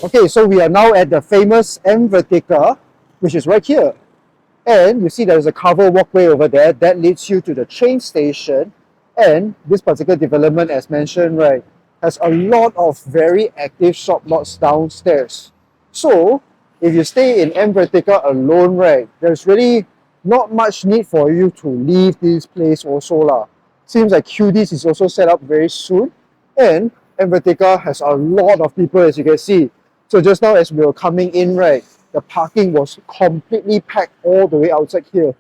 Okay, so we are now at the famous M Vertica, which is right here. And you see there's a covered walkway over there that leads you to the train station. And this particular development, as mentioned, right, has a lot of very active shop lots downstairs. So if you stay in M Vertica alone, right, there's really not much need for you to leave this place also lah. Seems like QDs is also set up very soon. And M Vertica has a lot of people, as you can see. So just now as we were coming in, right, the parking was completely packed all the way outside here.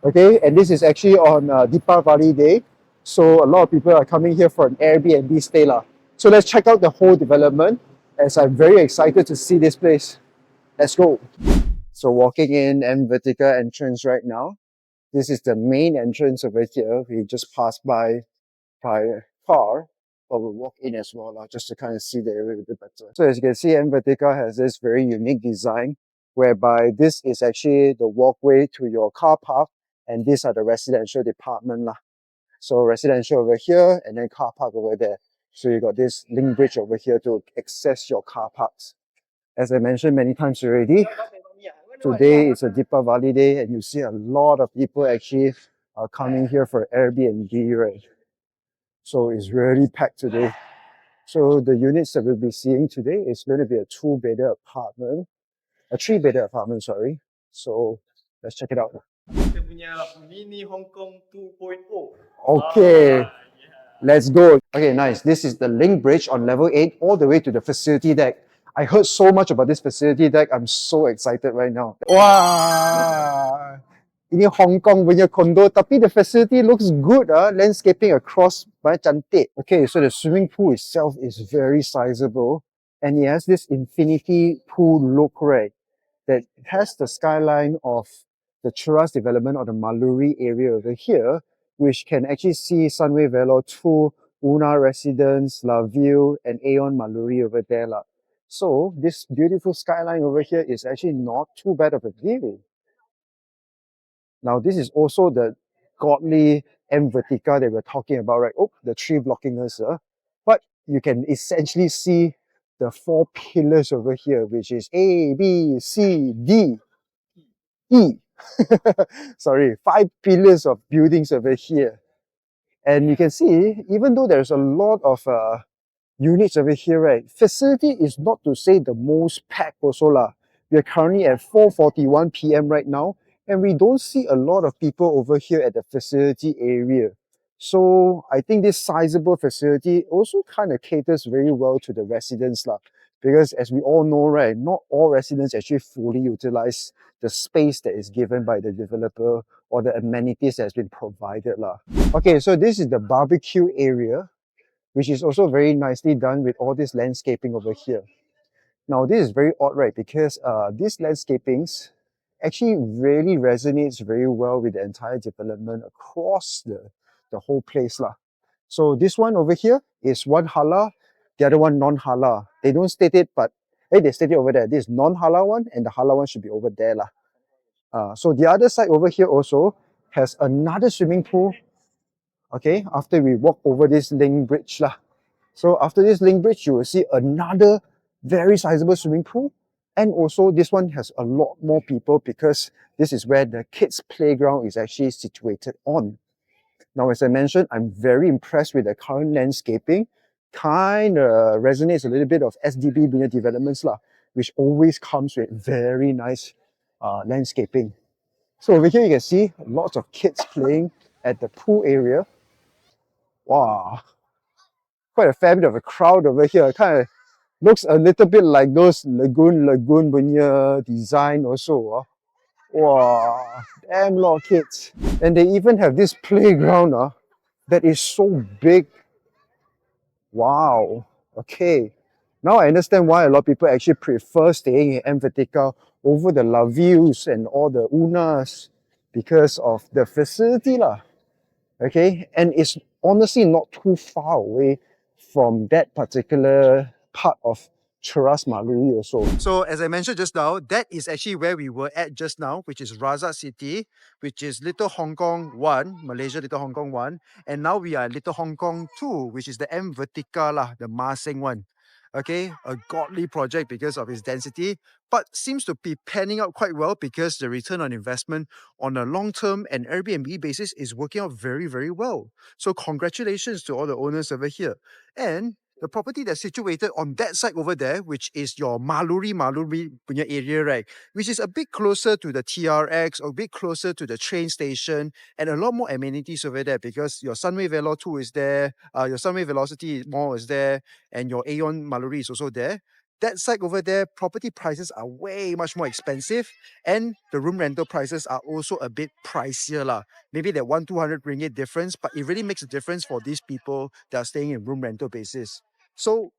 Okay, and this is actually on Deepavali Day. So a lot of people are coming here for an Airbnb stay lah. So let's check out the whole development as I'm very excited to see this place. Let's go. So walking in M Vertica entrance right now. This is the main entrance over here. We just passed by car, but we'll walk in as well just to kind of see the area a bit better. So as you can see, M Vertica has this very unique design whereby this is actually the walkway to your car park and these are the residential department lah. So residential over here and then car park over there. So you got this link bridge over here to access your car parks. As I mentioned many times already, today is a Deepavali day and you see a lot of people actually are coming here for Airbnb, right? So it's really packed today. So the units that we'll be seeing today is going to be a two-bedder apartment, a three-bedder apartment, sorry. So let's check it out. Kita punya mini Hong Kong 2.0. Okay, let's go. Okay, nice. This is the link bridge on level 8 all the way to the facility deck. I heard so much about this facility deck. I'm so excited right now. Wow! Ini Hong Kong punya condo, tapi the facility looks good. Landscaping across, banyak cantik. Okay, so the swimming pool itself is very sizable. And it has this infinity pool look, right? That has the skyline of the Cheras development or the Maluri area over here, which can actually see Sunway Velo 2, Una Residence, La View, and Aeon Maluri over there lah. So this beautiful skyline over here is actually not too bad of a view. Now this is also the godly M Vertica that we're talking about, right? Oh, the tree blocking us. But you can essentially see the 4 pillars over here, which is A, B, C, D, E. Sorry, 5 pillars of buildings over here. And you can see, even though there's a lot of units over here, right? Facility is not to say the most packed also lah. We are currently at 4:41 p.m. right now, and we don't see a lot of people over here at the facility area. So I think this sizable facility also kind of caters very well to the residents lah. Because as we all know, right, not all residents actually fully utilize the space that is given by the developer or the amenities that has been provided lah. Okay, so this is the barbecue area, which is also very nicely done with all this landscaping over here. Now this is very odd, right? Because these landscapings actually really resonates very well with the entire development across the whole place lah. So this one over here is one halal, the other one non-halal. They don't state it, but they state it over there. This non-halal one and the halal one should be over there lah. So the other side over here also has another swimming pool. Okay, after we walk over this link bridge lah. So after this link bridge, you will see another very sizable swimming pool. And also this one has a lot more people because this is where the kids' playground is actually situated on. Now, as I mentioned, I'm very impressed with the current landscaping. Kind of resonates a little bit of SDB developments lah, which always comes with very nice landscaping. So over here you can see lots of kids playing at the pool area. Wow, quite a fair bit of a crowd over here. Kind of looks a little bit like those lagoon punya design also. Wow, damn lot of kids. And they even have this playground that is so big. Wow, okay. Now I understand why a lot of people actually prefer staying in M Vertica over the La Views and all the Unas because of the facility lah. Okay, and it's honestly not too far away from that particular part of Cheras Maluri also. So as I mentioned just now, that is actually where we were at just now, which is Razak City, which is Little Hong Kong 1, Malaysia Little Hong Kong 1. And now we are Little Hong Kong 2, which is the M Vertica lah, the Ma Seng one. Okay, a godly project because of its density, but seems to be panning out quite well because the return on investment on a long-term and Airbnb basis is working out very, very well. So congratulations to all the owners over here. And the property that's situated on that side over there, which is your Maluri punya area, right? Which is a bit closer to the TRX, a bit closer to the train station, and a lot more amenities over there because your Sunway Velo 2 is there, your Sunway Velocity Mall is there, and your Aeon Maluri is also there. That side over there, property prices are way much more expensive, and the room rental prices are also a bit pricier lah. Maybe that 1-200 ringgit difference, but it really makes a difference for these people that are staying in room rental basis. So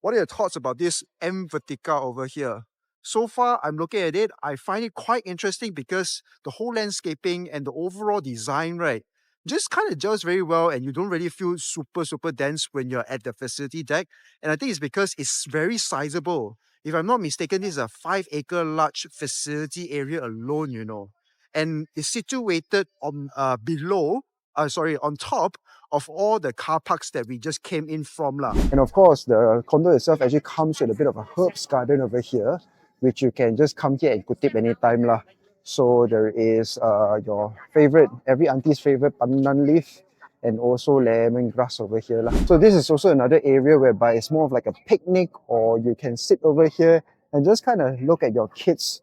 what are your thoughts about this M Vertica over here? So far, I'm looking at it, I find it quite interesting because the whole landscaping and the overall design, right, just kind of gels very well and you don't really feel super dense when you're at the facility deck. And I think it's because it's very sizable. If I'm not mistaken, this is a 5-acre large facility area alone, you know. And it's situated on on top of all the car parks that we just came in from lah. And of course, the condo itself actually comes with a bit of a herbs garden over here, which you can just come here and kutip anytime lah. So there is your favorite, every auntie's favorite pandan leaf, and also lemongrass over here lah. So this is also another area whereby it's more of like a picnic, or you can sit over here and just kind of look at your kids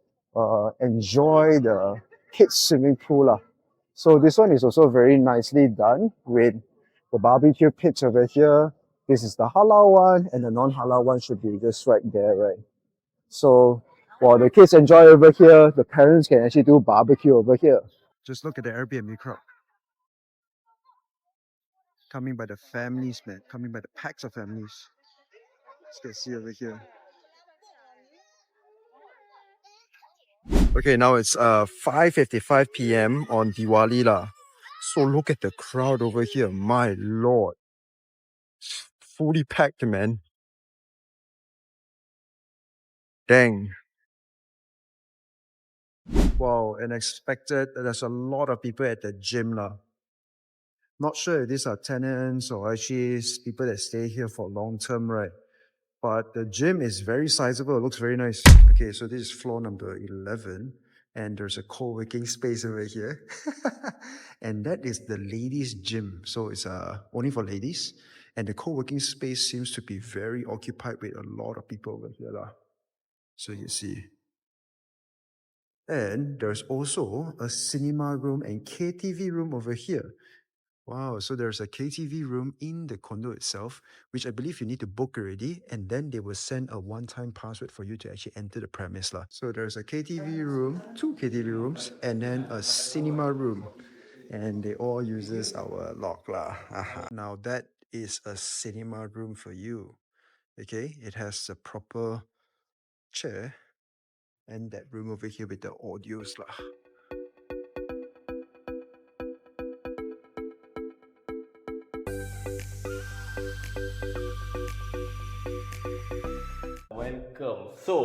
enjoy the kids swimming pool lah. So this one is also very nicely done with the barbecue pits over here. This is the halal one, and the non-halal one should be just right there, right? So while the kids enjoy over here, the parents can actually do barbecue over here. Just look at the Airbnb crowd. Coming by the families, man. Coming by the packs of families. Let's get see over here. Okay, now it's 5:55 p.m. on Diwali lah. So look at the crowd over here. My lord. Fully packed, man. Dang. Wow, unexpected. There's a lot of people at the gym lah. Not sure if these are tenants or actually people that stay here for long term, right? But the gym is very sizable. It looks very nice. Okay, so this is floor number 11. And there's a co-working space over here. And that is the ladies' gym. So it's only for ladies. And the co-working space seems to be very occupied with a lot of people over here lah. So you see. And there's also a cinema room and KTV room over here. Wow, so there's a KTV room in the condo itself, which I believe you need to book already, and then they will send a one-time password for you to actually enter the premise lah. So there's a KTV room, 2 KTV rooms, and then a cinema room. And they all uses our lock lah. Now that is a cinema room for you. Okay, it has a proper chair and that room over here with the audios lah. Welcome. So,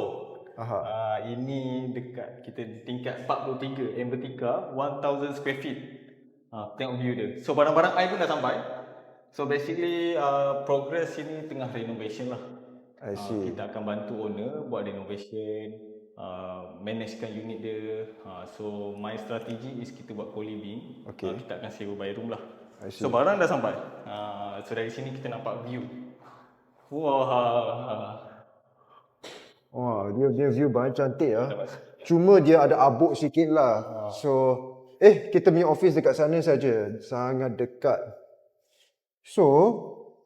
ini dekat kita di tingkat 43 M Vertica, 1000 square feet. Tengok view dia. So barang-barang I pun dah sampai. So basically progress sini tengah renovation lah. I see. Kita akan bantu owner buat renovation, managekan unit dia. So my strategy is kita buat co-living. Okay. Kita akan sewa by room lah. I see. So barang dah sampai. So dari sini kita nampak view. Wah. Wah, dia view banyak cantik ah. Cuma dia ada abuk sikit lah. So, kita punya office dekat sana saja. Sangat dekat. So,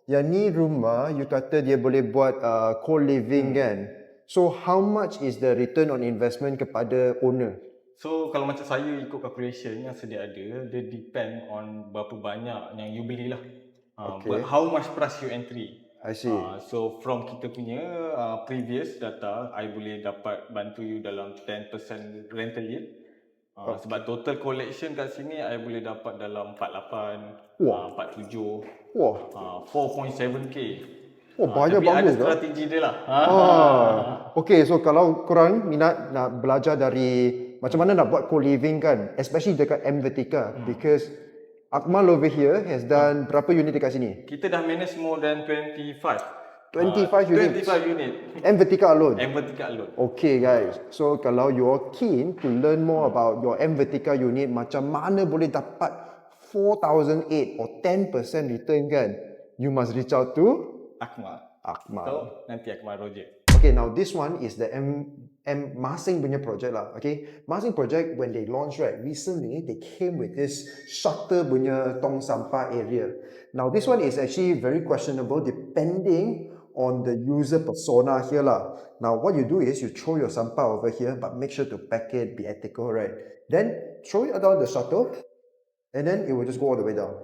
yang ni rumah, you kata dia boleh buat co-living kan? So, how much is the return on investment kepada owner? So, kalau macam saya ikut calculation yang sedia ada, dia depend on berapa banyak yang you beli lah. But how much price you entry. I see. So from kita punya previous data, I boleh dapat bantu you dalam 10% rental yield. Sebab total collection kat sini, I boleh dapat dalam 48, 47, 4.7k. Banyak tapi bagus ada strategi dia lah. Okay, so kalau korang minat nak belajar dari macam mana nak buat co-living kan, especially dekat M Vertica, because Akmal over here has done berapa unit dekat sini? Kita dah manage more than 25. 25 units. 25 unit. M Vertica alone. M Vertica alone. Okay guys, so kalau you are keen to learn more about your M Vertica unit, macam mana boleh dapat 4,008 or 10% return kan, you must reach out to Akmal. Akmal. So, nanti Akmal Roger. Okay, now this one is the M Masing punya project lah. Okay, Masing project when they launched right recently, they came with this shuttle punya tong sampah area. Now this one is actually very questionable depending on the user persona here lah. Now what you do is you throw your sampah over here, but make sure to pack it, be ethical, right? Then throw it down the shuttle, and then it will just go all the way down.